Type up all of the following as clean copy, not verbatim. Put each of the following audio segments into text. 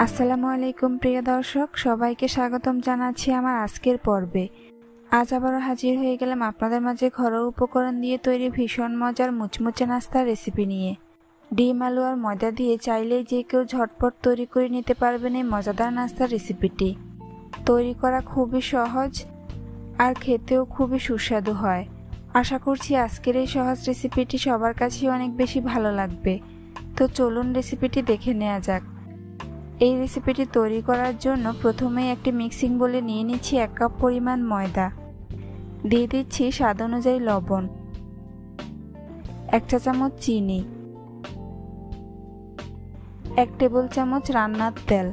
আসসালামু আলাইকুম প্রিয় দর্শক, সবাইকে স্বাগতম জানাচ্ছি আমার আজকের পর্বে। আজ আবারও হাজির হয়ে গেলাম আপনাদের মাঝে ঘরোয়া উপকরণ দিয়ে তৈরি ভীষণ মজার মুচমুচে নাস্তার রেসিপি নিয়ে। ডিম, আলু আর ময়দা দিয়ে চাইলেই যে কেউ ঝটপট তৈরি করে নিতে পারবেন এই মজাদার নাস্তার রেসিপিটি। তৈরি করা খুবই সহজ আর খেতেও খুবই সুস্বাদু হয়। আশা করছি আজকের এই সহজ রেসিপিটি সবার কাছেই অনেক বেশি ভালো লাগবে। তো চলুন রেসিপিটি দেখে নেওয়া যাক। এই রেসিপিটি তৈরি করার জন্য প্রথমেই একটি মিক্সিং বোলে নিয়ে নিচ্ছি 1 কাপ পরিমাণ ময়দা, দিয়ে দিচ্ছি স্বাদ অনুযায়ী লবণ, 1 চা চামচ চিনি, 1 টেবিল চামচ রান্নার তেল।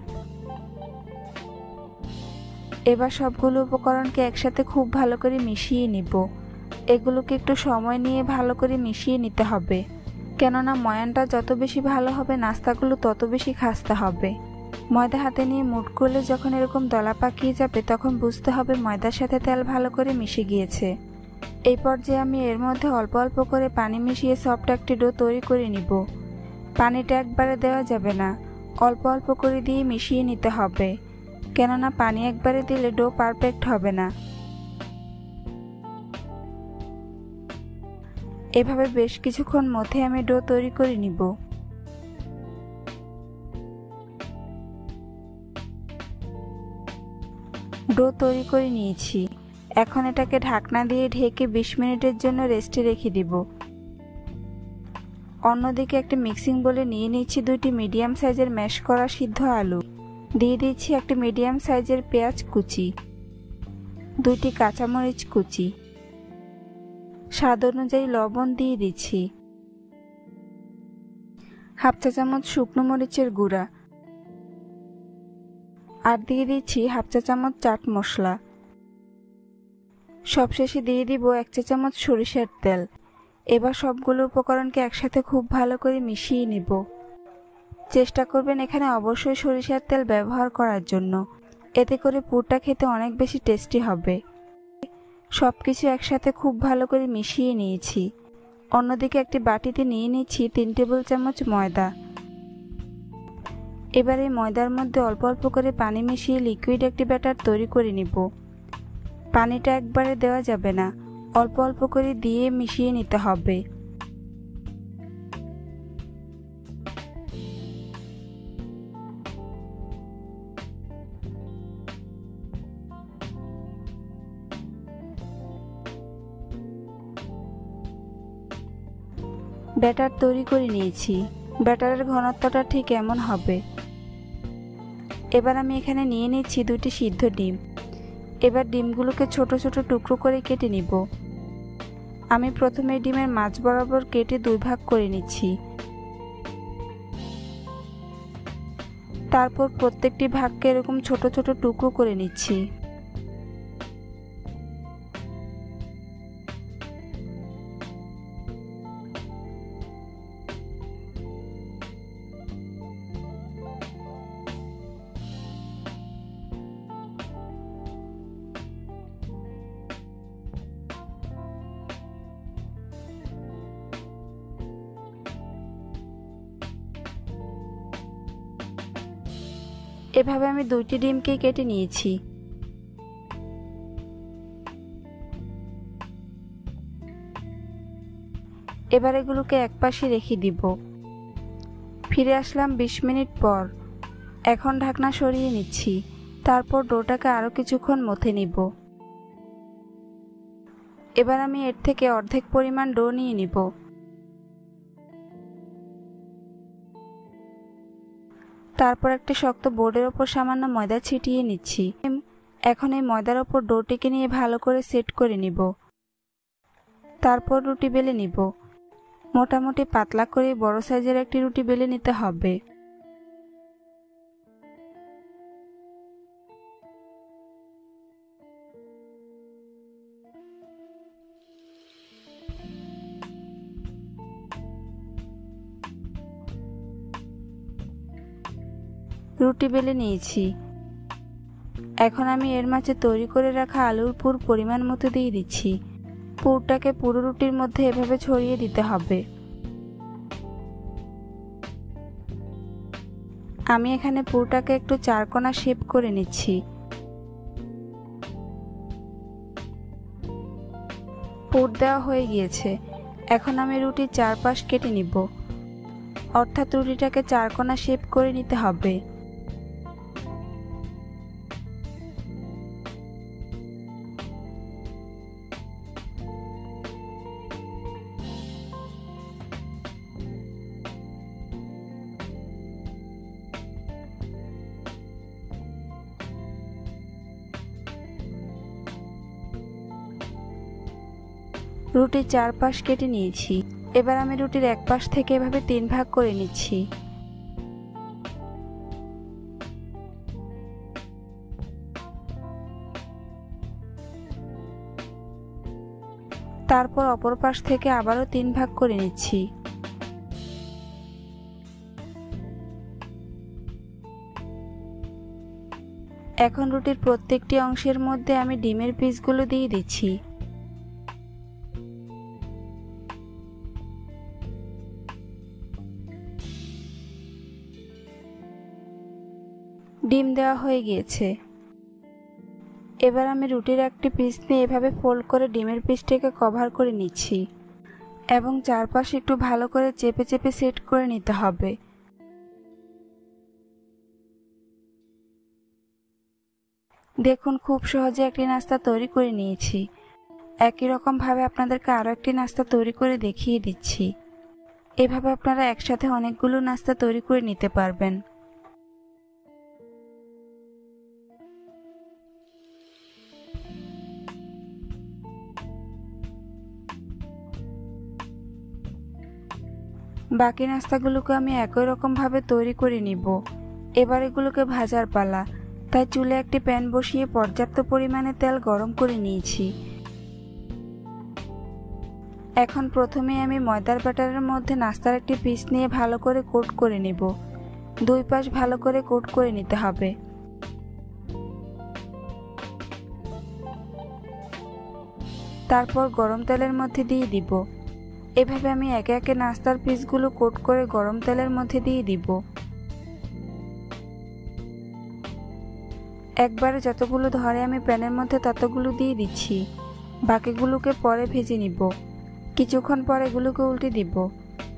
এবার সবগুলো উপকরণকে একসাথে খুব ভালো করে মিশিয়ে নিব। এগুলোকে একটু সময় নিয়ে ভালো করে মিশিয়ে নিতে হবে, কেননা ময়ানটা যত বেশি ভালো হবে নাস্তাগুলো তত বেশি খাস্তা হবে। ময়দা হাতে নিয়ে মুঠ করলে যখন এরকম দলা পাকিয়ে যাবে তখন বুঝতে হবে ময়দার সাথে তেল ভালো করে মিশে গিয়েছে। এই পর্যায়ে আমি এর মধ্যে অল্প অল্প করে পানি মিশিয়ে সফট একটি ডো তৈরি করে নিব। পানিটা একবারে দেওয়া যাবে না, অল্প অল্প করে দিয়ে মিশিয়ে নিতে হবে, কেননা পানি একবারে দিলে ডো পারফেক্ট হবে না। এভাবে বেশ কিছুক্ষণ মধ্যে আমি ডো তৈরি করে নিব। ডো তৈরি করে নিয়েছি, এখন এটাকে ঢাকনা দিয়ে ঢেকে 20 মিনিটের জন্য রেস্টে রেখে দিব। অন্যদিকে একটা মিক্সিং বোলে নিয়ে নিচ্ছি 2টি মিডিয়াম সাইজের ম্যাশ করা সিদ্ধ আলু, দিয়ে দিচ্ছি একটি মিডিয়াম সাইজের পেঁয়াজ কুচি, 2টি কাঁচামরিচ কুচি, স্বাদ অনুযায়ী লবণ দিয়ে দিচ্ছি, 1/2 চা চামচ শুকনো মরিচের গুঁড়া, আর দিয়ে দিচ্ছি 1/2 চা চামচ চাট মশলা। সবশেষে দিয়ে দিব 1 চা চামচ সরিষার তেল। এবার সবগুলো উপকরণকে একসাথে খুব ভালো করে মিশিয়ে নিব। চেষ্টা করবেন এখানে অবশ্যই সরিষার তেল ব্যবহার করার জন্য, এতে করে পুরটা খেতে অনেক বেশি টেস্টি হবে। সবকিছু একসাথে খুব ভালো করে মিশিয়ে নিয়েছি। অন্যদিকে একটি বাটিতে নিয়ে নিচ্ছি 3 টেবিল চামচ ময়দা। এবার এই ময়দার মধ্যে অল্প অল্প করে পানি মিশিয়ে লিকুইড একটি ব্যাটার তৈরি করে নিব। পানিটা একবারে দেওয়া যাবে না, অল্প অল্প করে দিয়ে মিশিয়ে নিতে হবে। ব্যাটার তৈরি করে নিয়েছি, ব্যাটারের ঘনত্বটা ঠিক এমন হবে। এবার আমি এখানে নিয়ে নিচ্ছি 2টি সিদ্ধ ডিম। এবার ডিমগুলোকে ছোট ছোট টুকরো করে কেটে নিব। আমি প্রথমে ডিমের মাঝ বরাবর কেটে 2 ভাগ করে নিচ্ছি। তারপর প্রত্যেকটি ভাগকে এরকম ছোট ছোট টুকরো করে নিচ্ছি। এভাবে আমি 2টি ডিমকে কেটে নিয়েছি। এবার এগুলোকে একপাশে রেখে দিব। ফিরে আসলাম 20 মিনিট পর। এখন ঢাকনা সরিয়ে নিচ্ছি, তারপর ডোটাকে আরো কিছুক্ষণ মথে নিব। এবার আমি এর থেকে অর্ধেক পরিমাণ ডো নিয়ে নিব। তারপর একটা শক্ত বোর্ডের ওপর সামান্য ময়দা ছিটিয়ে নিচ্ছি। এখন এই ময়দার ওপর ডোটিকে নিয়ে ভালো করে সেট করে নিব। তারপর রুটি বেলে নিব। মোটামুটি পাতলা করে বড় সাইজের একটি রুটি বেলে নিতে হবে। রুটি বেলে নিয়েছি। এখন আমি এর মাঝে তৈরি করে রাখা আলুর পুর পরিমাণ মতো দিয়ে দিচ্ছি। পুরটাকে পুরো রুটির মধ্যে এভাবে ছড়িয়ে দিতে হবে। আমি এখানে পুরটাকে একটু চারকোনা শেপ করে নিচ্ছি। পুর দেওয়া হয়ে গিয়েছে। এখন আমি রুটির চারপাশ কেটে নিব, অর্থাৎ রুটিটাকে চারকোনা শেপ করে নিতে হবে। রুটির চারপাশ কেটে নিয়েছি। এবার আমি রুটির এক পাশ থেকে এভাবে 3 ভাগ করে নিচ্ছি। তারপর অপর পাশ থেকে আবারও 3 ভাগ করে নিচ্ছি। এখন রুটির প্রত্যেকটি অংশের মধ্যে আমি ডিমের পিসগুলো দিয়ে দিচ্ছি। ডিম দেওয়া হয়ে গিয়েছে। এবার আমি রুটির একটি পিস নিয়ে এভাবে ফোল্ড করে ডিমের পিসটিকে কভার করে নিচ্ছি এবং চারপাশে একটু ভালো করে চেপে চেপে সেট করে নিতে হবে। দেখুন, খুব সহজে একটি নাস্তা তৈরি করে নিয়েছি। একই রকম ভাবে আপনাদেরকে আরও একটি নাস্তা তৈরি করে দেখিয়ে দিচ্ছি। এভাবে আপনারা একসাথে অনেকগুলো নাস্তা তৈরি করে নিতে পারবেন। বাকি নাস্তাগুলোকে আমি একই রকম ভাবে তৈরি করে নিব। এবার এগুলোকে ভাজার পালা, তাই চুলে একটি প্যান বসিয়ে পর্যাপ্ত পরিমাণে তেল গরম করে নিয়েছি। এখন প্রথমে আমি ময়দার ব্যাটারের মধ্যে নাস্তার একটি পিস নিয়ে ভালো করে কোট করে নিব। 2 পাশ ভালো করে কোট করে নিতে হবে। তারপর গরম তেলের মধ্যে দিয়ে দিব। এভাবে আমি একে একে নাস্তার পিসগুলো কোট করে গরম তেলের মধ্যে দিয়ে দিব। একবারে যতগুলো ধরে আমি প্যানের মধ্যে ততগুলো দিয়ে দিচ্ছি। বাকিগুলোকে পরে ভেজে নিব। কিছুক্ষণ পর এগুলোকে উল্টে দিব।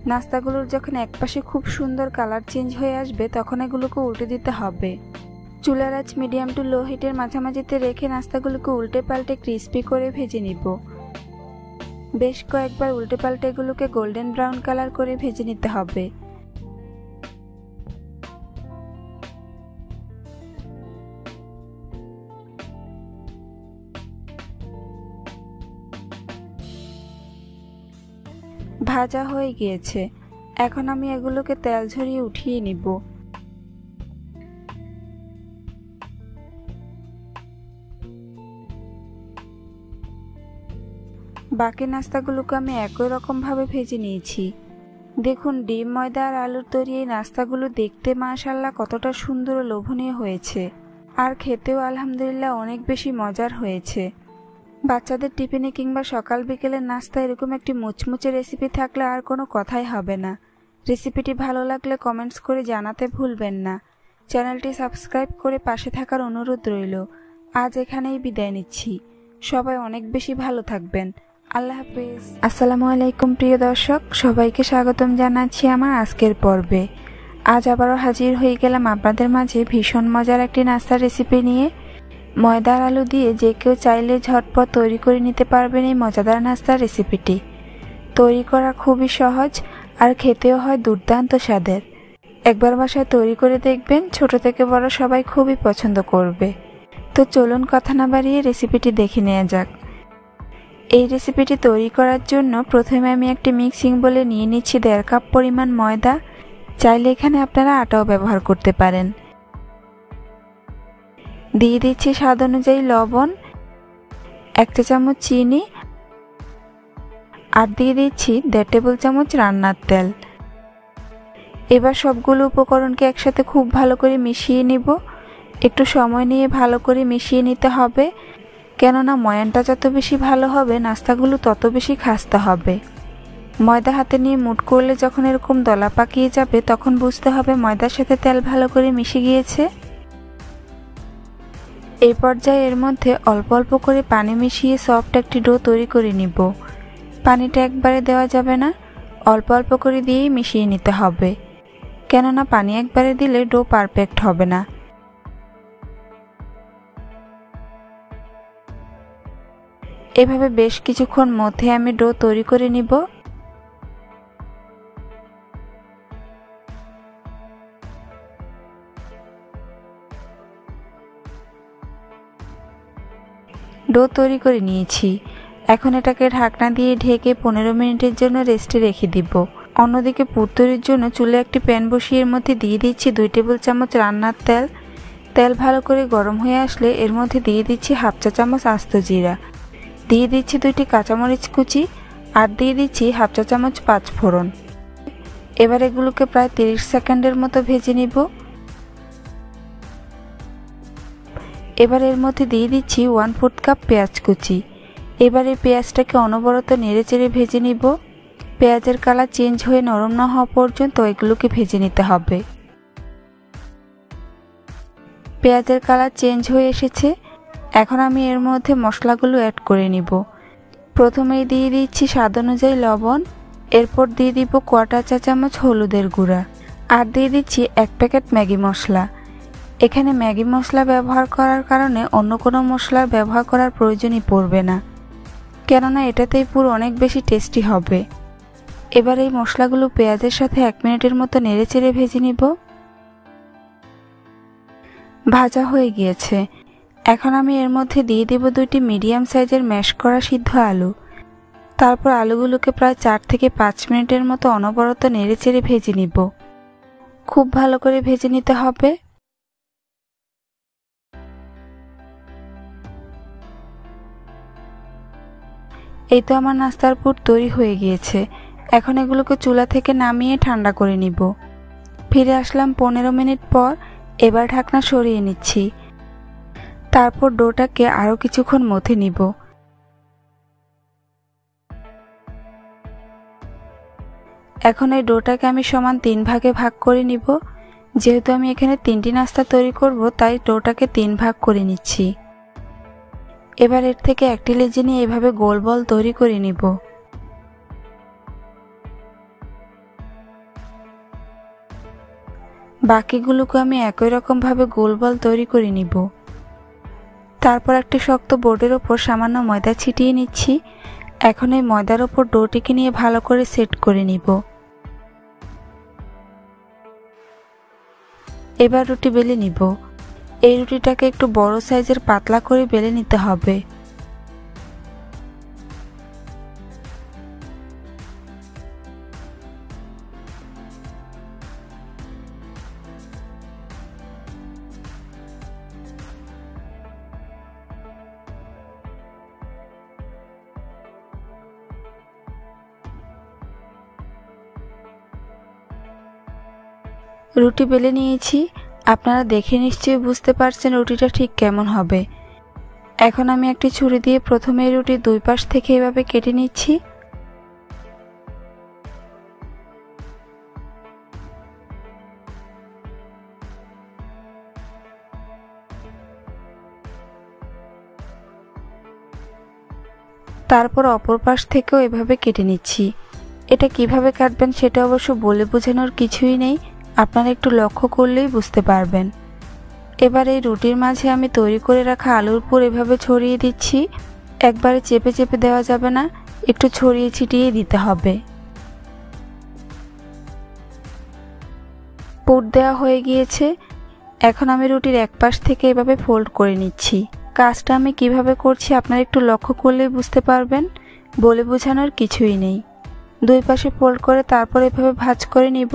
নাস্তাগুলোর যখন একপাশে খুব সুন্দর কালার চেঞ্জ হয়ে আসবে তখন এগুলোকে উল্টে দিতে হবে। চুলার আঁচ মিডিয়াম টু লো হিটের মাঝামাঝিতে রেখে নাস্তাগুলোকে উল্টে পাল্টে ক্রিস্পি করে ভেজে নিব। বেশ কয়েকবার উল্টে পাল্টে এগুলোকে গোল্ডেন ব্রাউন কালার করে ভেজে নিতে হবে। ভাজা হয়ে গিয়েছে। এখন আমি এগুলোকে তেল ঝরিয়ে উঠিয়ে নিব। বাকি নাস্তাগুলোকে আমি একই রকম ভাবে ভেজে নিয়েছি। দেখুন, ডিম, ময়দা আর আলুর তৈরি এই নাস্তাগুলো দেখতে মাশাআল্লাহ কতটা সুন্দর ও লোভনীয় হয়েছে, আর খেতেও আলহামদুলিল্লাহ অনেক বেশি মজার হয়েছে। বাচ্চাদের টিফিনে কিংবা সকাল বিকেলের নাস্তা এরকম একটি মুচমুচে রেসিপি থাকলে আর কোনো কথাই হবে না। রেসিপিটি ভালো লাগলে কমেন্টস করে জানাতে ভুলবেন না। চ্যানেলটি সাবস্ক্রাইব করে পাশে থাকার অনুরোধ রইল। আজ এখানেই বিদায় নিচ্ছি। সবাই অনেক বেশি ভালো থাকবেন। আল্লাহ হাফেজ। আসসালামু আলাইকুম প্রিয় দর্শক, সবাইকে স্বাগতম জানাচ্ছি আমার আজকের পর্বে। আজ আবারও হাজির হয়ে গেলাম আপনাদের মাঝে ভীষণ মজার একটি নাস্তার রেসিপি নিয়ে। ময়দার আলু দিয়ে যে কেউ চাইলে ঝটপট তৈরি করে নিতে পারবেন এই মজাদার নাস্তার রেসিপিটি। তৈরি করা খুবই সহজ আর খেতেও হয় দুর্দান্ত স্বাদের। একবার বাসায় তৈরি করে দেখবেন, ছোট থেকে বড় সবাই খুবই পছন্দ করবে। তো চলুন কথা না বাড়িয়ে রেসিপিটি দেখে নেওয়া যাক। এই রেসিপিটি তৈরি করার জন্য প্রথমে আমি একটি মিক্সিং বোলে নিয়ে নিচ্ছি 1.5 কাপ পরিমাণ ময়দা। চাইলে এখানে আপনারা আটাও ব্যবহার করতে পারেন। দিয়ে দিচ্ছি স্বাদ অনুযায়ী লবণ, 1 চা চামচ চিনি আর দিয়ে দিচ্ছি 1.5 টেবিল চামচ রান্নার তেল। এবার সবগুলো উপকরণকে একসাথে খুব ভালো করে মিশিয়ে নিব। একটু সময় নিয়ে ভালো করে মিশিয়ে নিতে হবে, কেননা ময়ানটা যত বেশি ভালো হবে নাস্তাগুলো তত বেশি খাস্তা হবে। ময়দা হাতে নিয়ে মুঠ করলে যখন এরকম দলা পাকিয়ে যাবে তখন বুঝতে হবে ময়দার সাথে তেল ভালো করে মিশে গিয়েছে। এই পর্যায়ে এর মধ্যে অল্প অল্প করে পানি মিশিয়ে সফট একটি ডো তৈরি করে নিব। পানিটা একবারে দেওয়া যাবে না, অল্প অল্প করে দিয়েই মিশিয়ে নিতে হবে, কেননা পানি একবারে দিলে ডো পারফেক্ট হবে না। এভাবে বেশ কিছুক্ষণ মধ্যে আমি ডো তৈরি করে নিব। ডো তৈরি করে নিয়েছি। এখন এটাকে ঢাকনা দিয়ে ঢেকে 15 মিনিটের জন্য রেস্টে রেখে দিব। অন্যদিকে পুর তৈরির জন্য চুলে একটি প্যান বসিয়ে এর মধ্যে দিয়ে দিচ্ছি 2 টেবিল চামচ রান্নার তেল। তেল ভালো করে গরম হয়ে আসলে এর মধ্যে দিয়ে দিচ্ছি হাফ চা চামচ আস্ত জিরা, দিয়ে দিচ্ছি 2টি কাঁচামরিচ কুচি, আর দিয়ে দিচ্ছি হাফ চা চামচ 5 ফোড়ন। এবার এগুলোকে প্রায় 30 সেকেন্ডের মতো ভেজে নিব। এবার এর মধ্যে দিয়ে দিচ্ছি 1/4 কাপ পেঁয়াজ কুচি। এবার এই পেঁয়াজটাকে অনবরত নেড়েচেড়ে ভেজে নিব। পেঁয়াজের কালার চেঞ্জ হয়ে নরম না হওয়া পর্যন্ত এগুলোকে ভেজে নিতে হবে। পেঁয়াজের কালার চেঞ্জ হয়ে এসেছে। এখন আমি এর মধ্যে মশলাগুলো অ্যাড করে নিব। প্রথমেই দিয়ে দিচ্ছি স্বাদ অনুযায়ী লবণ, এরপর দিয়ে দিব 1/4 চা চামচ হলুদের গুঁড়া, আর দিয়ে দিচ্ছি 1 প্যাকেট ম্যাগি মশলা। এখানে ম্যাগি মশলা ব্যবহার করার কারণে অন্য কোনো মশলার ব্যবহার করার প্রয়োজনই পড়বে না, কেননা এটাতেই পুরো অনেক বেশি টেস্টি হবে। এবার এই মশলাগুলো পেঁয়াজের সাথে 1 মিনিটের মতো নেড়েচেড়ে ভেজে নিব। ভাজা হয়ে গিয়েছে। এখন আমি এর মধ্যে দিয়ে দেব 2টি মিডিয়াম সাইজের ম্যাশ করা সিদ্ধ আলু। তারপর আলুগুলোকে প্রায় 4 থেকে 5 মিনিটের মতো অনবরত নেড়েচেড়ে ভেজে নিব। খুব ভালো করে ভেজে নিতে হবে। এই তো আমার নাস্তার পুর তৈরি হয়ে গিয়েছে। এখন এগুলোকে চুলা থেকে নামিয়ে ঠান্ডা করে নিব। ফিরে আসলাম 15 মিনিট পর। এবার ঢাকনা সরিয়ে নিচ্ছি। তারপর ডোটাকে আরও কিছুক্ষণ মথে নিব। এখন এই ডোটাকে আমি সমান 3 ভাগে ভাগ করে নিব। যেহেতু আমি এখানে 3টি নাস্তা তৈরি করব, তাই ডোটাকে 3 ভাগ করে নিচ্ছি। এবার এর থেকে একটি লেচি নিয়ে এভাবে গোল বল তৈরি করে নিব। বাকিগুলোকে আমি একই রকম ভাবে গোল বল তৈরি করে নিব। তারপর একটি শক্ত বোর্ডের ওপর সামান্য ময়দা ছিটিয়ে নিচ্ছি। এখন এই ময়দার ওপর ডোটিকে নিয়ে ভালো করে সেট করে নিব। এবার রুটি বেলে নিব। এই রুটিটাকে একটু বড় সাইজের পাতলা করে বেলে নিতে হবে। রুটি বেলে নিয়েছি। আপনারা দেখে নিশ্চয়ই বুঝতে পারছেন রুটিটা ঠিক কেমন হবে। এখন আমি একটি ছুরি দিয়ে প্রথমে রুটির 2 পাশ থেকে এভাবে কেটে নিচ্ছি। তারপর অপর পাশ থেকেও এভাবে কেটে নিচ্ছি। এটা কিভাবে কাটবেন সেটা অবশ্য বলে বোঝানোর কিছুই নেই, আপনারা একটু লক্ষ্য করলেই বুঝতে পারবেন। এবার এই রুটির মাঝে আমি তৈরি করে রাখা আলুর পুর এভাবে ছড়িয়ে দিচ্ছি। একবারে চেপে চেপে দেওয়া যাবে না, একটু ছড়িয়ে ছিটিয়ে দিতে হবে। পুর দেওয়া হয়ে গিয়েছে। এখন আমি রুটির এক পাশ থেকে এভাবে ফোল্ড করে নিচ্ছি। কাজটা আমি কিভাবে করছি আপনারা একটু লক্ষ্য করলেই বুঝতে পারবেন, বলে বোঝানোর কিছুই নেই। 2 পাশে ফোল্ড করে তারপর এভাবে ভাঁজ করে নিব।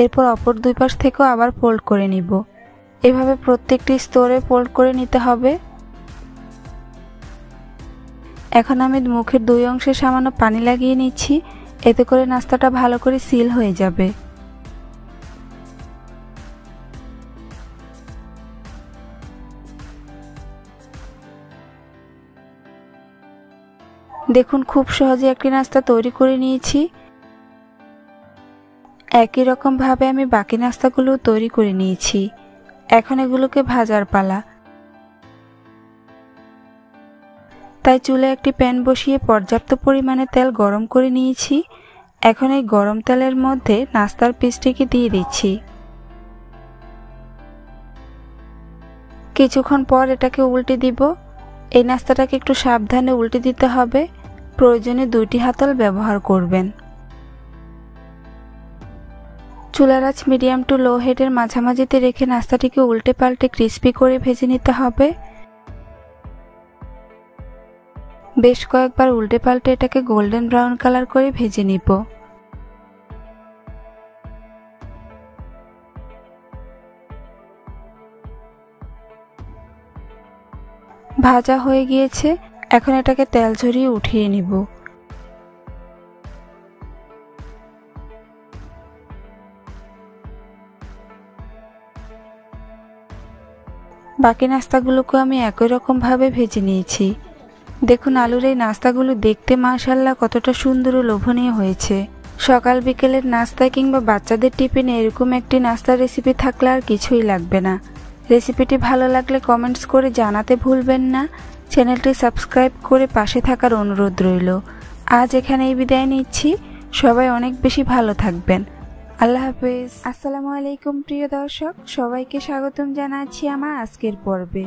এরপর অপর 2 পাশ থেকেও আবার ফোল্ড করে নিব। এভাবে প্রত্যেকটি স্তরে ফোল্ড করে নিতে হবে। এখন আমি মুখের 2 অংশে সামান্য পানি লাগিয়ে নিচ্ছি, এতে করে নাস্তাটা ভালো করে সিল হয়ে যাবে। দেখুন খুব সহজে একটি নাস্তা তৈরি করে নিয়েছি। একই রকম ভাবে আমি বাকি নাস্তাগুলো তৈরি করে নিয়েছি। এখন এগুলোকে ভাজার পালা। তাই চুলায় একটি প্যান বসিয়ে পর্যাপ্ত পরিমাণে তেল গরম করে নিয়েছি। এখন এই গরম তেলের মধ্যে নাস্তার পিসটিকে দিয়ে দিচ্ছি। কিছুক্ষণ পর এটাকে উল্টে দিব। এই নাস্তাটাকে একটু সাবধানে উল্টে দিতে হবে। প্রয়োজনে 2টি হাতল ব্যবহার করবেন। চুলার আঁচ মিডিয়াম টু লো হিটের মাঝামাঝিতে রেখে নাস্তাটিকে উল্টে পাল্টে ক্রিস্পি করে ভেজে নিতে হবে। বেশ কয়েকবার উল্টে পাল্টে এটাকে গোল্ডেন ব্রাউন কালার করে ভেজে নিব। ভাজা হয়ে গিয়েছে। এখন এটাকে তেল ঝরিয়ে উঠিয়ে নিব। বাকি নাস্তাগুলোকে আমি একই রকম ভাবে ভেজে নিয়েছি। দেখুন আলুর এই নাস্তাগুলো দেখতে মাশাআল্লাহ কতটা সুন্দর ও লোভনীয় হয়েছে। সকাল বিকেলের নাস্তা কিংবা বাচ্চাদের টিফিনে এরকম একটি নাস্তার রেসিপি থাকলে আর কিছুই লাগবে না। রেসিপিটি ভালো লাগলে কমেন্টস করে জানাতে ভুলবেন না। চ্যানেলটি সাবস্ক্রাইব করে পাশে থাকার অনুরোধ রইল। আজ এখানেই বিদায় নিচ্ছি। সবাই অনেক বেশি ভালো থাকবেন। আল্লাহ হাফেজ। আসসালামু আলাইকুম প্রিয় দর্শক, সবাইকে স্বাগতম জানাচ্ছি আমার আজকের পর্বে।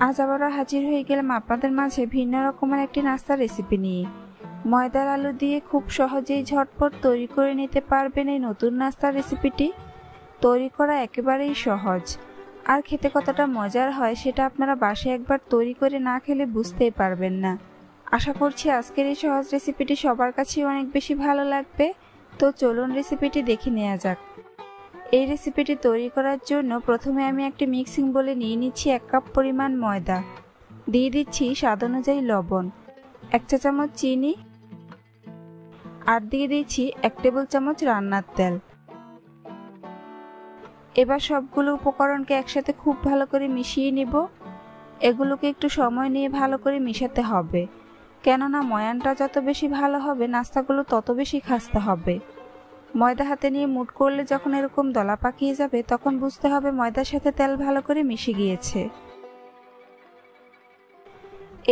আজ আবারও হাজির হয়ে গেলাম আপনাদের মাঝে ভিন্ন রকমের একটি নাস্তার রেসিপি নিয়ে। ময়দার আলু দিয়ে খুব সহজেই ঝটপট তৈরি করে নিতে পারবেন এই নতুন নাস্তার রেসিপিটি। তৈরি করা একেবারেই সহজ, আর খেতে কতটা মজার হয় সেটা আপনারা বাসায় একবার তৈরি করে না খেলে বুঝতেই পারবেন না। আশা করছি আজকের এই সহজ রেসিপিটি সবার কাছেই অনেক বেশি ভালো লাগবে। তো চলুন রেসিপিটি দেখে নেওয়া যাক। এই রেসিপিটি তৈরি করার জন্য প্রথমে আমি একটি মিক্সিং বোলে নিয়ে নিচ্ছি 1 কাপ পরিমাণ ময়দা। দিয়ে দিচ্ছি স্বাদ অনুযায়ী লবণ, 1 চা চামচ চিনি, আর দিয়ে দিচ্ছি 1 টেবিল চামচ রান্নার তেল। এবার সবগুলো উপকরণকে একসাথে খুব ভালো করে মিশিয়ে নিব। এগুলোকে একটু সময় নিয়ে ভালো করে মিশাতে হবে, কেননা ময়ানটা যত বেশি ভালো হবে নাস্তাগুলো তত বেশি খাস্তা হবে। ময়দা হাতে নিয়ে মুঠ করলে যখন এরকম দলা পাকিয়ে যাবে তখন বুঝতে হবে ময়দার সাথে তেল ভালো করে মিশে গিয়েছে।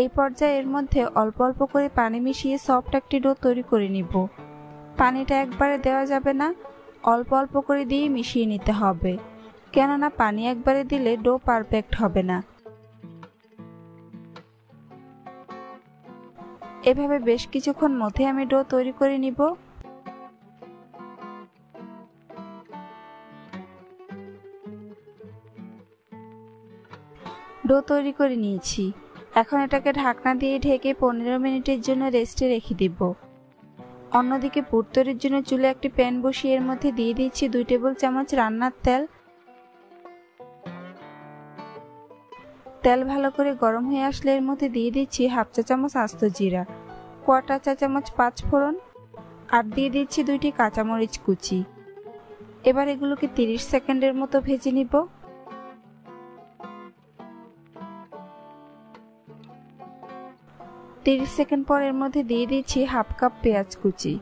এই পর্যায়ে এর মধ্যে অল্প অল্প করে পানি মিশিয়ে সফট একটি ডো তৈরি করে নিব। পানিটা একবারে দেওয়া যাবে না, অল্প অল্প করে দিয়ে মিশিয়ে নিতে হবে, কেননা পানি একবারে দিলে ডো পারফেক্ট হবে না। এভাবে বেশ কিছুক্ষণ মধ্যে আমি ডো তৈরি করে নিব। ডো তৈরি করে নিয়েছি। এখন এটাকে ঢাকনা দিয়ে ঢেকে 15 মিনিটের জন্য রেস্টে রেখে দিব। অন্যদিকে পুর তৈরির জন্য চুলে একটি প্যান বসিয়ে এর মধ্যে দিয়ে দিচ্ছি 2 টেবিল চামচ রান্নার তেল। তেল ভালো করে গরম হয়ে আসলে এর মধ্যে দিয়ে দিচ্ছি 1/2 চা চামচ আস্ত জিরা, 1/4 চা চামচ 5 ফোড়ন, আর দিয়ে দিচ্ছি 2টি কাঁচামরিচ কুচি। এবার এগুলোকে 30 সেকেন্ডের মতো ভেজে নিব। তিরিশ সেকেন্ড পর এর মধ্যে দিয়ে দিচ্ছি 1/2 কাপ পেঁয়াজ কুচি।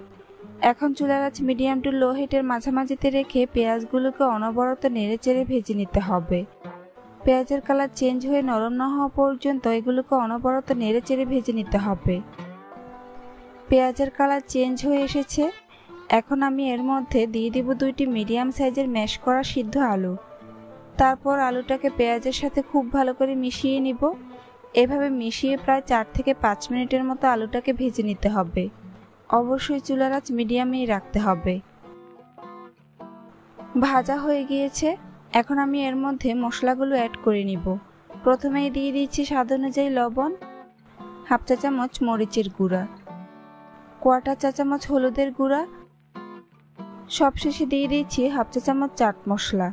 এখন চুলার আঁচ মিডিয়াম টু লো হিটের মাঝামাঝিতে রেখে পেঁয়াজগুলোকে অনবরত নেড়েচেড়ে ভেজে নিতে হবে। পেঁয়াজের কালার চেঞ্জ হয়ে নরম না হওয়া পর্যন্ত এগুলোকে অনবরত নেড়েচেড়ে ভেজে নিতে হবে। পেঁয়াজের কালার চেঞ্জ হয়ে এসেছে। এখন আমি এর মধ্যে দিয়ে দিব 2টি মিডিয়াম সাইজের ম্যাশ করা সিদ্ধ আলু। তারপর আলুটাকে পেঁয়াজের সাথে খুব ভালো করে মিশিয়ে নিব। এভাবে মিশিয়ে প্রায় 4 থেকে 5 মিনিটের মতো আলুটাকে ভেজে নিতে হবে। অবশ্যই চুলার আঁচ মিডিয়ামেই রাখতে হবে। ভাজা হয়ে গিয়েছে। এখন আমি এর মধ্যে মশলাগুলো অ্যাড করে নিব। প্রথমেই দিয়ে দিচ্ছি স্বাদ অনুযায়ী লবণ, 1/2 চা চামচ মরিচের গুঁড়া, 1/4 চা চামচ হলুদের গুঁড়া, সবশেষে দিয়ে দিচ্ছি 1/2 চা চামচ চাট মশলা।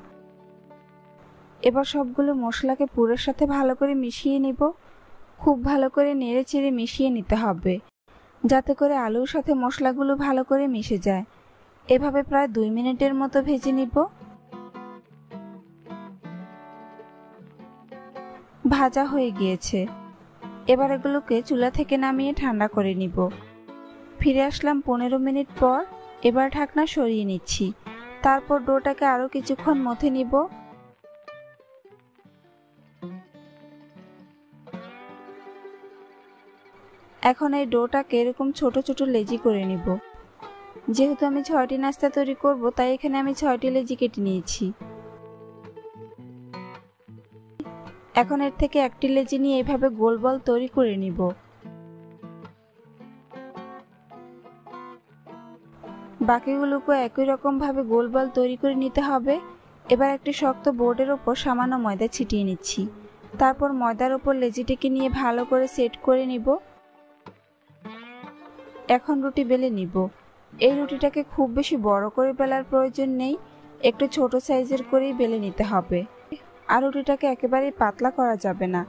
এবার সবগুলো মশলাকে পুরের সাথে ভালো করে মিশিয়ে নিব। খুব ভালো করে নেড়েচেড়ে মিশিয়ে নিতে হবে, যাতে করে আলুর সাথে মশলাগুলো ভালো করে মিশে যায়। এভাবে প্রায় 2 মিনিটের মতো ভেজে নিব। ভাজা হয়ে গিয়েছে। এবার এগুলোকে চুলা থেকে নামিয়ে ঠান্ডা করে নিব। ফিরে আসলাম 15 মিনিট পর। এবার ঢাকনা সরিয়ে নিচ্ছি। তারপর ডোটাকে আরও কিছুক্ষণ মথে নিব। এখন এই ডোটাকে এরকম ছোট ছোট লেচি করে নিব। যেহেতু আমি 6টি নাস্তা তৈরি করব, তাই এখানে আমি 6টি লেচি কেটে নিয়েছি। এখন এর থেকে একটি লেচি নিয়ে এইভাবে গোল বল তৈরি করে নিব। বাকিগুলোকে একই রকম ভাবে গোল বল তৈরি করে নিতে হবে। এবার একটি শক্ত বোর্ডের ওপর সামান্য ময়দা ছিটিয়ে নিচ্ছি। তারপর ময়দার ওপর লেচিটিকে নিয়ে ভালো করে সেট করে নিব। এখন রুটি বেলে নিব। এই রুটিটাকে খুব বেশি বড় করে বেলার প্রয়োজন নেই, একটু ছোট সাইজের করেই বেলে নিতে হবে। আর রুটিটাকে একেবারেই পাতলা করা যাবে না,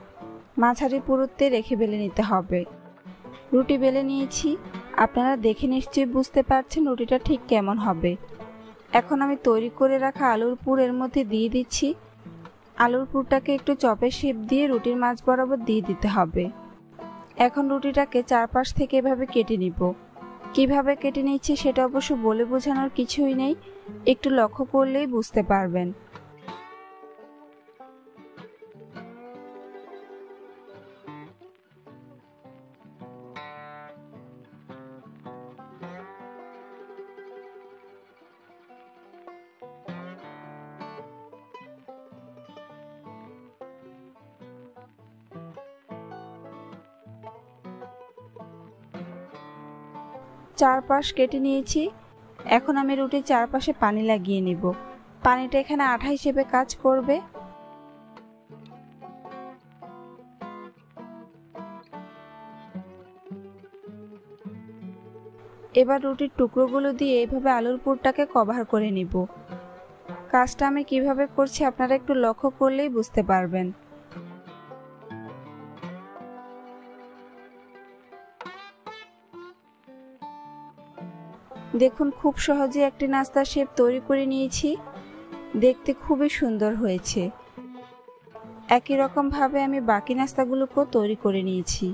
মাঝারি পুরুত্বে রেখে বেলে নিতে হবে। রুটি বেলে নিয়েছি, আপনারা দেখে নিশ্চয়ই বুঝতে পারছেন রুটিটা ঠিক কেমন হবে। এখন আমি তৈরি করে রাখা আলুর পুর এর মধ্যে দিয়ে দিচ্ছি। আলুর পুরটাকে একটু চপের শেপ দিয়ে রুটির মাঝ বরাবর দিয়ে দিতে হবে। এখন রুটিটাকে চারপাশ থেকে এভাবে কেটে নিব। কিভাবে কেটে নিচ্ছি সেটা অবশ্য বলে বোঝানোর কিছুই নেই, একটু লক্ষ্য করলেই বুঝতে পারবেন। চারপাশ কেটে নিয়েছি। এখন আমি রুটির চারপাশে পানি লাগিয়ে নিব। পানিটা এখানে আঠা হিসেবে কাজ করবে। এবার রুটির টুকরোগুলো দিয়ে এইভাবে আলুর পুরটাকে কভার করে নিব। কাজটা আমি কিভাবে করছি আপনারা একটু লক্ষ্য করলেই বুঝতে পারবেন। দেখুন, খুব সহজে একটি নাস্তার শেপ তৈরি করে নিয়েছি। দেখতে খুবই সুন্দর হয়েছে। একই রকম ভাবে আমি বাকি নাস্তাগুলোকেও তৈরি করে নিয়েছি।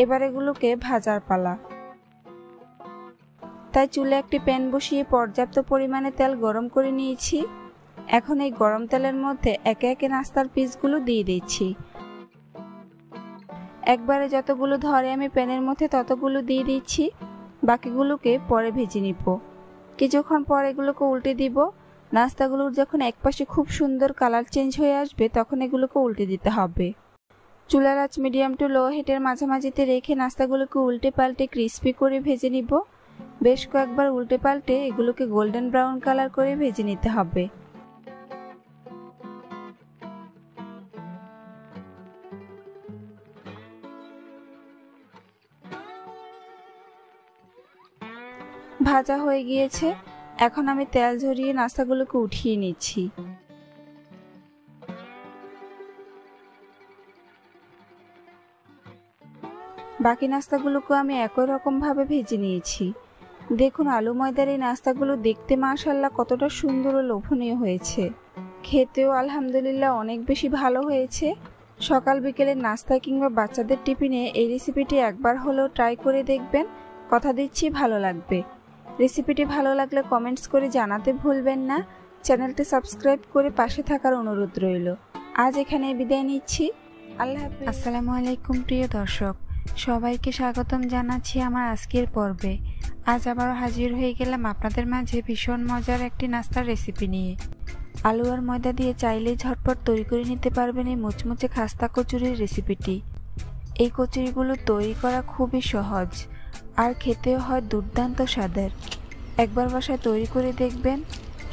এবার এগুলোকে ভাজার পালা। তাই চুলে একটি প্যান বসিয়ে পর্যাপ্ত পরিমাণে তেল গরম করে নিয়েছি। এখন এই গরম তেলের মধ্যে একে একে নাস্তার পিসগুলো দিয়ে দিচ্ছি। একবারে যতগুলো ধরে আমি প্যানের মধ্যে ততগুলো দিয়ে দিচ্ছি। বাকিগুলোকে পরে ভেজে নিব। কিছুক্ষণ পর এগুলোকে উল্টে দিব। নাস্তাগুলোর যখন একপাশে খুব সুন্দর কালার চেঞ্জ হয়ে আসবে তখন এগুলোকে উল্টে দিতে হবে। চুলার আঁচ মিডিয়াম টু লো হিটের মাঝামাঝিতে রেখে নাস্তাগুলোকে উল্টে পাল্টে ক্রিস্পি করে ভেজে নিব। বেশ কয়েকবার উল্টে পাল্টে এগুলোকে গোল্ডেন ব্রাউন কালার করে ভেজে নিতে হবে। ভাজা হয়ে গিয়েছে। এখন আমি তেল ঝরিয়ে নাস্তাগুলোকে উঠিয়ে নিচ্ছি। বাকি নাস্তাগুলোকে আমি একই রকম ভাবে ভেজে নিয়েছি। দেখুন, আলু ময়দার এই নাস্তাগুলো দেখতে মাশাআল্লাহ কতটা সুন্দর ও লোভনীয় হয়েছে। খেতেও আলহামদুলিল্লাহ অনেক বেশি ভালো হয়েছে। সকাল বিকেলের নাস্তা কিংবা বাচ্চাদের টিফিনে এই রেসিপিটি একবার হলেও ট্রাই করে দেখবেন। কথা দিচ্ছি ভালো লাগবে। রেসিপিটি ভালো লাগলে কমেন্টস করে জানাতে ভুলবেন না। চ্যানেলটি সাবস্ক্রাইব করে পাশে থাকার অনুরোধ রইল। আজ এখানে বিদায় নিচ্ছি। আল্লাহ হাফেজ। আসসালামু আলাইকুম প্রিয় দর্শক, সবাইকে স্বাগতম জানাচ্ছি আমার আজকের পর্বে। আজ আবারও হাজির হয়ে গেলাম আপনাদের মাঝে ভীষণ মজার একটি নাস্তার রেসিপি নিয়ে। আলু আর ময়দা দিয়ে চাইলেই ঝটপট তৈরি করে নিতে পারবেন এই মুচমুচে খাস্তা কচুরির রেসিপিটি। এই কচুরিগুলো তৈরি করা খুবই সহজ আর খেতেও হয় দুর্দান্ত স্বাদের। একবার বাসায় তৈরি করে দেখবেন,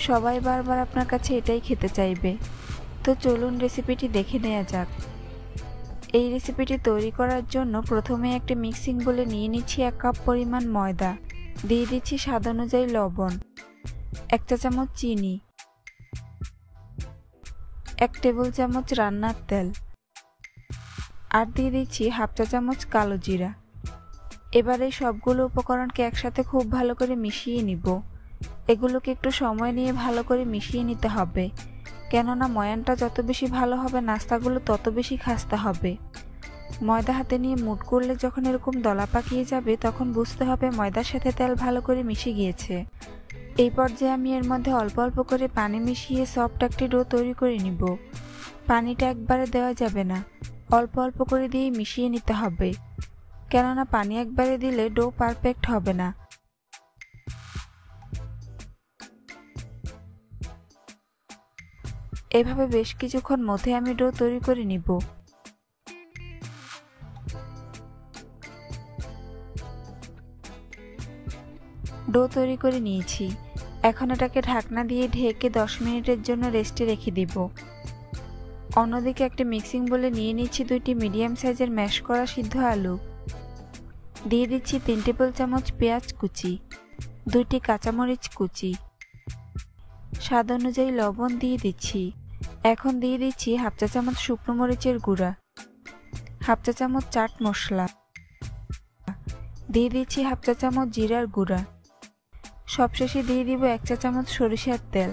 সবাই বারবার আপনার কাছে এটাই খেতে চাইবে। তো চলুন রেসিপিটি দেখে নেওয়া যাক। এই রেসিপিটি তৈরি করার জন্য প্রথমে একটি মিক্সিং বোলে নিয়ে নিচ্ছি 1 কাপ পরিমাণ ময়দা, দিয়ে দিচ্ছি স্বাদ অনুযায়ী লবণ, 1 চা চামচ চিনি, 1 টেবিল চামচ রান্নার তেল, আর দিয়ে দিচ্ছি 1/2 চা চামচ কালো জিরা। এবার এই সবগুলো উপকরণকে একসাথে খুব ভালো করে মিশিয়ে নিব। এগুলোকে একটু সময় নিয়ে ভালো করে মিশিয়ে নিতে হবে, কেননা ময়ানটা যত বেশি ভালো হবে নাস্তাগুলো তত বেশি খাস্তা হবে। ময়দা হাতে নিয়ে মুট করলে যখন এরকম দলা পাকিয়ে যাবে তখন বুঝতে হবে ময়দার সাথে তেল ভালো করে মিশে গিয়েছে। এই পর্যায়ে আমি এর মধ্যে অল্প অল্প করে পানি মিশিয়ে সফট একটি ডো তৈরি করে নিব। পানিটা একবারে দেওয়া যাবে না, অল্প অল্প করে দিয়ে মিশিয়ে নিতে হবে, কেননা পানি একবারে দিলে ডো পারফেক্ট হবে না। এভাবে বেশ কিছুক্ষণ মধ্যে আমি ডো তৈরি করে নিব। ডো তৈরি করে নিয়েছি, এখন এটাকে ঢাকনা দিয়ে ঢেকে 10 মিনিটের জন্য রেস্টে রেখে দিব। অন্যদিকে একটা মিক্সিং বলে নিয়ে নিচ্ছি 2টি মিডিয়াম সাইজের ম্যাশ করা সিদ্ধ আলু, দিয়ে দিচ্ছি 3 টেবিল চামচ পেঁয়াজ কুচি, 2টি কাঁচামরিচ কুচি, স্বাদ অনুযায়ী লবণ দিয়ে দিচ্ছি। এখন দিয়ে দিচ্ছি হাফ চা চামচ শুকনো মরিচের গুঁড়া, হাফ চা চামচ চাট মশলা, দিয়ে দিচ্ছি হাফ চা চামচ জিরার গুঁড়া, সবশেষে দিয়ে দিব 1 চা চামচ সরিষার তেল।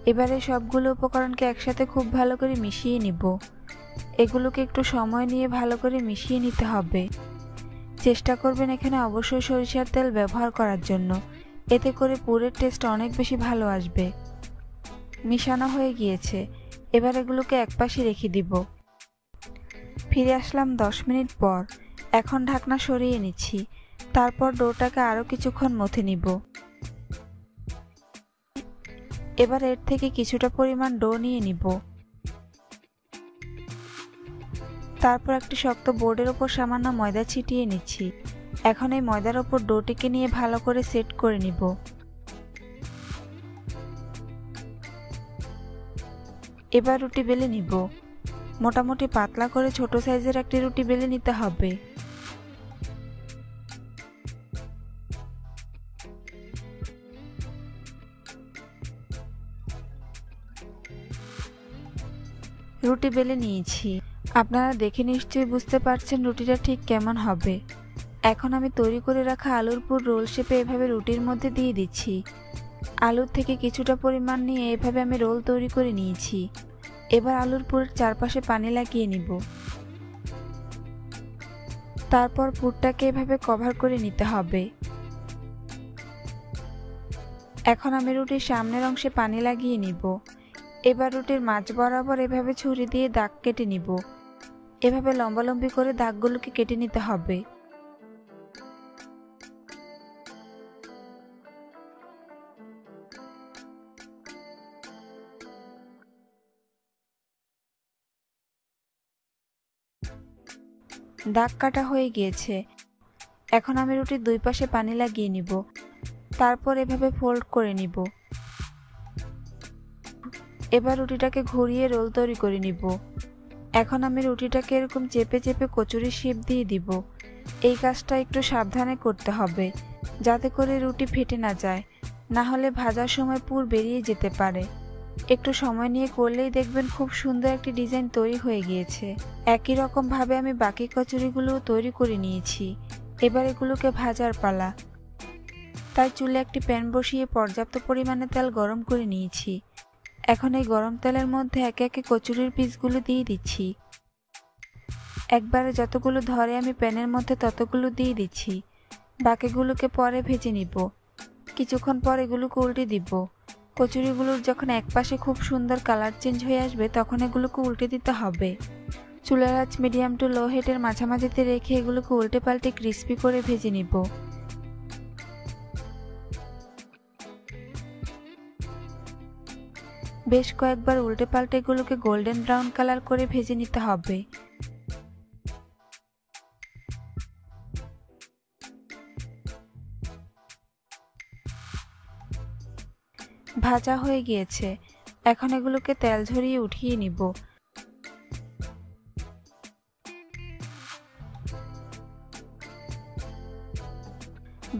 এবারে সবগুলো উপকরণকে একসাথে খুব ভালো করে মিশিয়ে নিব। এগুলোকে একটু সময় নিয়ে ভালো করে মিশিয়ে নিতে হবে। চেষ্টা করবেন এখানে অবশ্যই সরিষার তেল ব্যবহার করার জন্য, এতে করে পুরের টেস্ট অনেক বেশি ভালো আসবে। মিশানো হয়ে গিয়েছে, এবার এগুলোকে একপাশে রেখে দিব। ফিরে আসলাম 10 মিনিট পর। এখন ঢাকনা সরিয়ে নিচ্ছি, তারপর ডোটাকে আরও কিছুক্ষণ মথে নিব। এবার এর থেকে কিছুটা পরিমাণ ডো নিয়ে নিব, তারপর একটি শক্ত বোর্ডের ওপর সামান্য ময়দা ছিটিয়ে নিচ্ছি। এখন এই ময়দার ওপর ডোটিকে নিয়ে ভালো করে সেট করে নিব। এবার রুটি বেলে নিব। মোটামুটি পাতলা করে ছোট সাইজের একটি রুটি বেলে নিতে হবে। রুটি বেলে নিয়েছি, আপনারা দেখে নিশ্চয়ই বুঝতে পারছেন রুটিটা ঠিক কেমন হবে। এখন আমি তৈরি করে রাখা আলুর পুর রোল শেপে এভাবে রুটির মধ্যে দিয়ে দিচ্ছি। আলুর থেকে কিছুটা পরিমাণ নিয়ে এভাবে আমি রোল তৈরি করে নিয়েছি। এবার আলুর পুরের চারপাশে পানি লাগিয়ে নিব, তারপর পুরটাকে এভাবে কভার করে নিতে হবে। এখন আমি রুটির সামনের অংশে পানি লাগিয়ে নিব। এবার রুটির মাঝ বরাবর এভাবে ছুরি দিয়ে দাগ কেটে নিব। এভাবে লম্বালম্বি করে দাগগুলোকে কেটে নিতে হবে। দাগ কাটা হয়ে গিয়েছে। এখন আমি রুটির দুই পাশে পানি লাগিয়ে নিব, তারপর এভাবে ফোল্ড করে নিব। এবার রুটিটাকে ঘুরিয়ে রোল তৈরি করে নিব। এখন আমি রুটিটাকে এরকম চেপে চেপে কচুরি শেপ দিয়ে দিব। এই কাজটা একটু সাবধানে করতে হবে, যাতে করে রুটি ফেটে না যায়, না হলে ভাজার সময় পুর বেরিয়ে যেতে পারে। একটু সময় নিয়ে করলেই দেখবেন খুব সুন্দর একটি ডিজাইন তৈরি হয়ে গিয়েছে। একই রকম ভাবে আমি বাকি কচুরিগুলোও তৈরি করে নিয়েছি। এবার এগুলোকে ভাজার পালা। তাই চুলে একটি প্যান বসিয়ে পর্যাপ্ত পরিমাণে তেল গরম করে নিয়েছি। এখন এই গরম তেলের মধ্যে একে একে কচুরির পিসগুলো দিয়ে দিচ্ছি। একবারে যতগুলো ধরে আমি প্যানের মধ্যে ততগুলো দিয়ে দিচ্ছি। বাকিগুলোকে পরে ভেজে নিব। কিছুক্ষণ পর এগুলোকে উল্টে দিব। কচুরিগুলোর যখন একপাশে খুব সুন্দর কালার চেঞ্জ হয়ে আসবে তখন এগুলোকে উল্টে দিতে হবে। চুলার আঁচ মিডিয়াম টু লো হিটের মাঝামাঝিতে রেখে এগুলোকে উল্টে পাল্টে ক্রিস্পি করে ভেজে নিব। বেশ কয়েকবার উল্টে পাল্টে এগুলোকে গোল্ডেন ব্রাউন কালার করে ভেজে নিতে হবে। ভাজা হয়ে গিয়েছে, এখন এগুলোকে তেল ঝরিয়ে উঠিয়ে নিব।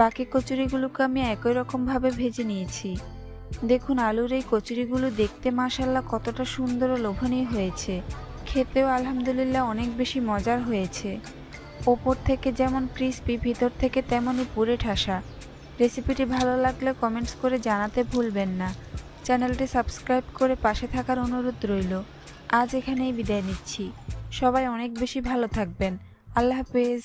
বাকি কচুরিগুলোকে আমি একই রকম ভাবে ভেজে নিয়েছি। দেখুন আলুর এই কচুরিগুলো দেখতে মাশাআল্লাহ কতটা সুন্দর ও লোভনীয় হয়েছে, খেতেও আলহামদুলিল্লাহ অনেক বেশি মজার হয়েছে। ওপর থেকে যেমন ক্রিস্পি, ভিতর থেকে তেমনই পুরে ঠাসা। রেসিপিটি ভালো লাগলে কমেন্টস করে জানাতে ভুলবেন না। চ্যানেলটি সাবস্ক্রাইব করে পাশে থাকার অনুরোধ রইল। আজ এখানেই বিদায় নিচ্ছি। সবাই অনেক বেশি ভালো থাকবেন। আল্লাহ হাফেজ।